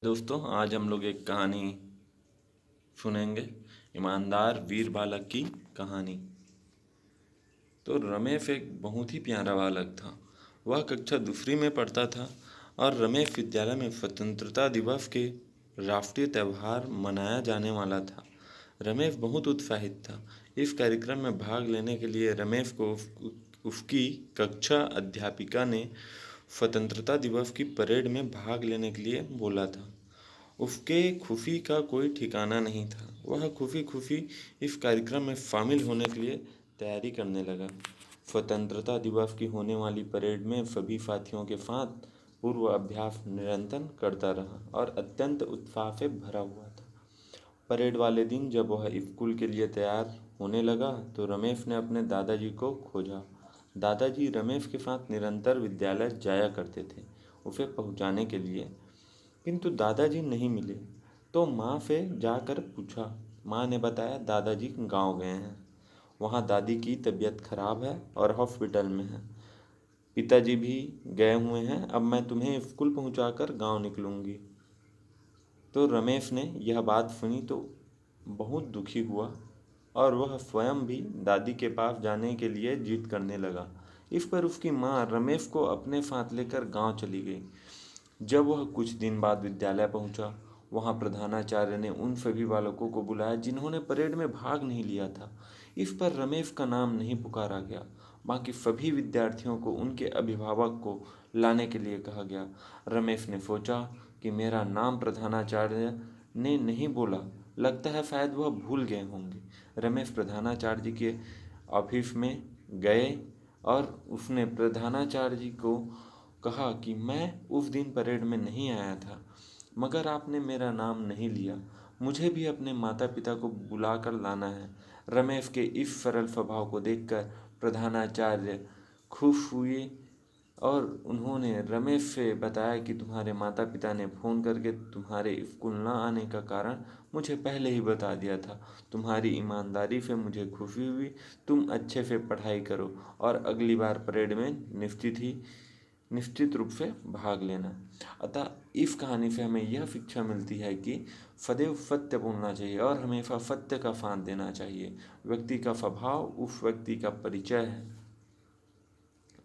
दोस्तों, आज हम लोग एक कहानी सुनेंगे। ईमानदार वीर बालक की कहानी। तो रमेश एक बहुत ही प्यारा बालक था। वह कक्षा दूसरी में पढ़ता था और रमेश विद्यालय में स्वतंत्रता दिवस के राष्ट्रीय त्यौहार मनाया जाने वाला था। रमेश बहुत उत्साहित था। इस कार्यक्रम में भाग लेने के लिए रमेश को उसकी कक्षा अध्यापिका ने स्वतंत्रता दिवस की परेड में भाग लेने के लिए बोला था। उसके खुशी का कोई ठिकाना नहीं था। वह खुशी खुशी इस कार्यक्रम में शामिल होने के लिए तैयारी करने लगा। स्वतंत्रता दिवस की होने वाली परेड में सभी साथियों के साथ पूर्व अभ्यास निरंतर करता रहा और अत्यंत उत्साह से भरा हुआ था। परेड वाले दिन जब वह स्कूल के लिए तैयार होने लगा तो रमेश ने अपने दादाजी को खोजा। दादाजी रमेश के साथ निरंतर विद्यालय जाया करते थे उसे पहुंचाने के लिए, किंतु दादाजी नहीं मिले। तो माँ से जाकर पूछा। माँ ने बताया दादाजी गांव गए हैं, वहाँ दादी की तबीयत खराब है और हॉस्पिटल में है। पिताजी भी गए हुए हैं, अब मैं तुम्हें स्कूल पहुँचाकर गांव निकलूँगी। तो रमेश ने यह बात सुनी तो बहुत दुखी हुआ और वह स्वयं भी दादी के पास जाने के लिए जिद करने लगा। इस पर उसकी माँ रमेश को अपने साथ लेकर गांव चली गई। जब वह कुछ दिन बाद विद्यालय पहुंचा, वहां प्रधानाचार्य ने उन सभी बालकों को बुलाया जिन्होंने परेड में भाग नहीं लिया था। इस पर रमेश का नाम नहीं पुकारा गया। बाकी सभी विद्यार्थियों को उनके अभिभावक को लाने के लिए कहा गया। रमेश ने सोचा कि मेरा नाम प्रधानाचार्य ने नहीं बोला, लगता है शायद वह भूल गए होंगे। रमेश प्रधानाचार्य जी के ऑफिस में गए और उसने प्रधानाचार्य जी को कहा कि मैं उस दिन परेड में नहीं आया था, मगर आपने मेरा नाम नहीं लिया। मुझे भी अपने माता पिता को बुलाकर लाना है। रमेश के इस सरल स्वभाव को देखकर प्रधानाचार्य खुश हुए और उन्होंने रमेश से बताया कि तुम्हारे माता पिता ने फ़ोन करके तुम्हारे स्कूल न आने का कारण मुझे पहले ही बता दिया था। तुम्हारी ईमानदारी से मुझे खुशी हुई। तुम अच्छे से पढ़ाई करो और अगली बार परेड में निश्चित रूप से भाग लेना। अतः इस कहानी से हमें यह शिक्षा मिलती है कि सदैव सत्य बोलना चाहिए और हमेशा सत्य का साथ देना चाहिए। व्यक्ति का स्वभाव उस व्यक्ति का परिचय है।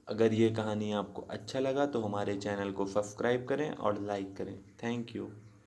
अगर ये कहानी आपको अच्छा लगा तो हमारे चैनल को सब्सक्राइब करें और लाइक करें। Thank you.